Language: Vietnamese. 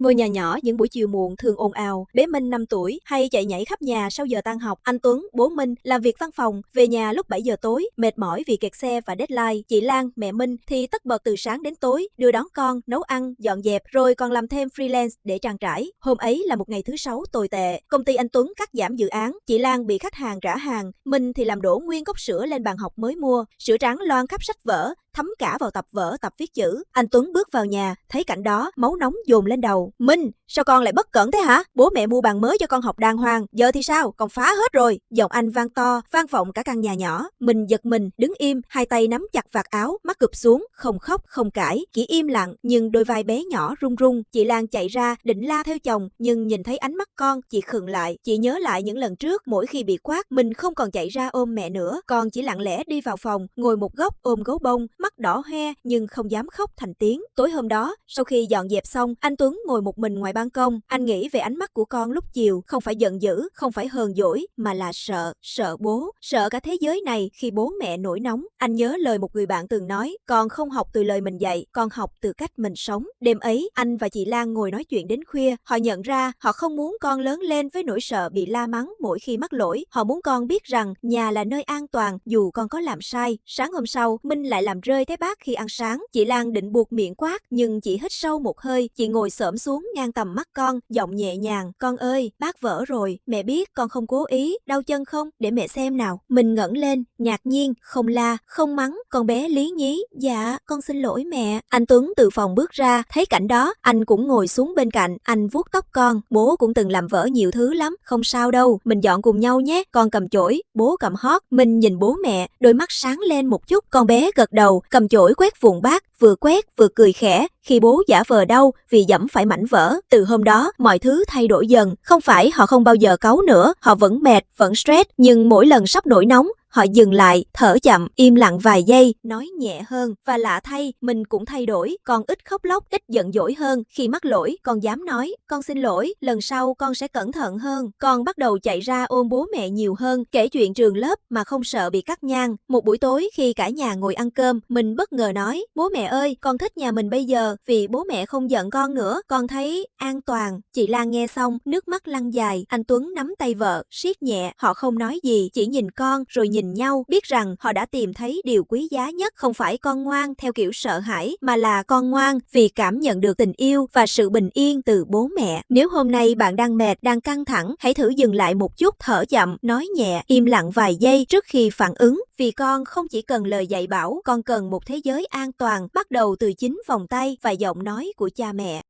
Ngôi nhà nhỏ những buổi chiều muộn thường ồn ào, bé Minh 5 tuổi hay chạy nhảy khắp nhà sau giờ tan học. Anh Tuấn, bố Minh, làm việc văn phòng, về nhà lúc 7 giờ tối, mệt mỏi vì kẹt xe và deadline. Chị Lan, mẹ Minh thì tất bật từ sáng đến tối, đưa đón con, nấu ăn, dọn dẹp, rồi còn làm thêm freelance để trang trải. Hôm ấy là một ngày thứ Sáu tồi tệ. Công ty anh Tuấn cắt giảm dự án, chị Lan bị khách hàng trả hàng, Minh thì làm đổ nguyên cốc sữa lên bàn học mới mua, sữa trắng loang khắp sách vở, thấm cả vào tập vở, tập viết chữ. Anh Tuấn bước vào nhà, thấy cảnh đó, máu nóng dồn lên đầu. Minh, sao con lại bất cẩn thế hả? Bố mẹ mua bàn mới cho con học đàng hoàng, giờ thì sao? Con phá hết rồi. Giọng anh vang to, vang vọng cả căn nhà nhỏ. Minh giật mình, đứng im, hai tay nắm chặt vạt áo, mắt cụp xuống, không khóc, không cãi, chỉ im lặng, nhưng đôi vai bé nhỏ run run. Chị Lan chạy ra, định la theo chồng, nhưng nhìn thấy ánh mắt con, chị khựng lại. Chị nhớ lại những lần trước, mỗi khi bị quát, mình không còn chạy ra ôm mẹ nữa, con chỉ lặng lẽ đi vào phòng, ngồi một góc ôm gấu bông, mắt đỏ hoe nhưng không dám khóc thành tiếng. Tối hôm đó, sau khi dọn dẹp xong, anh Tuấn ngồi một mình ngoài ban công. Anh nghĩ về ánh mắt của con lúc chiều, không phải giận dữ, không phải hờn dỗi, mà là sợ, sợ bố, sợ cả thế giới này khi bố mẹ nổi nóng. Anh nhớ lời một người bạn từng nói, con không học từ lời mình dạy, con học từ cách mình sống. Đêm ấy, anh và chị Lan ngồi nói chuyện đến khuya. Họ nhận ra họ không muốn con lớn lên với nỗi sợ bị la mắng mỗi khi mắc lỗi. Họ muốn con biết rằng nhà là nơi an toàn dù con có làm sai. Sáng hôm sau, Minh lại làm rơi cái bát khi ăn sáng. Chị Lan định buộc miệng quát, nhưng chị hít sâu một hơi. Chị ngồi xổm xuống ngang tầm mắt con, giọng nhẹ nhàng, con ơi, bát vỡ rồi, mẹ biết con không cố ý, đau chân không, để mẹ xem nào. Mình ngẩng lên, ngạc nhiên, không la, không mắng. Con bé lý nhí, dạ, con xin lỗi mẹ. Anh Tuấn từ phòng bước ra, thấy cảnh đó, anh cũng ngồi xuống bên cạnh, anh vuốt tóc con. Bố cũng từng làm vỡ nhiều thứ lắm, không sao đâu, mình dọn cùng nhau nhé. Con cầm chổi, bố cầm hót. Mình nhìn bố mẹ, đôi mắt sáng lên một chút. Con bé gật đầu, cầm chổi quét vùng bát, vừa quét vừa cười khẽ khi bố giả vờ đau vì dẫm phải mảnh vỡ. Từ hôm đó, mọi thứ thay đổi dần. Không phải họ không bao giờ cáu nữa, họ vẫn mệt, vẫn stress, nhưng mỗi lần sắp nổi nóng, họ dừng lại, thở chậm, im lặng vài giây, nói nhẹ hơn. Và lạ thay, mình cũng thay đổi. Con ít khóc lóc, ít giận dỗi hơn. Khi mắc lỗi, con dám nói, con xin lỗi, lần sau con sẽ cẩn thận hơn. Con bắt đầu chạy ra ôm bố mẹ nhiều hơn, kể chuyện trường lớp mà không sợ bị cắt ngang. Một buổi tối khi cả nhà ngồi ăn cơm, mình bất ngờ nói, bố mẹ ơi, con thích nhà mình bây giờ vì bố mẹ không giận con nữa, con thấy an toàn. Chị Lan nghe xong, nước mắt lăn dài. Anh Tuấn nắm tay vợ, siết nhẹ. Họ không nói gì, chỉ nhìn con rồi nhìn nhau, biết rằng họ đã tìm thấy điều quý giá nhất. Không phải con ngoan theo kiểu sợ hãi, mà là con ngoan vì cảm nhận được tình yêu và sự bình yên từ bố mẹ. Nếu hôm nay bạn đang mệt, đang căng thẳng, hãy thử dừng lại một chút, thở chậm, nói nhẹ, im lặng vài giây trước khi phản ứng. Vì con không chỉ cần lời dạy bảo, con cần một thế giới an toàn, bắt đầu từ chính vòng tay và giọng nói của cha mẹ.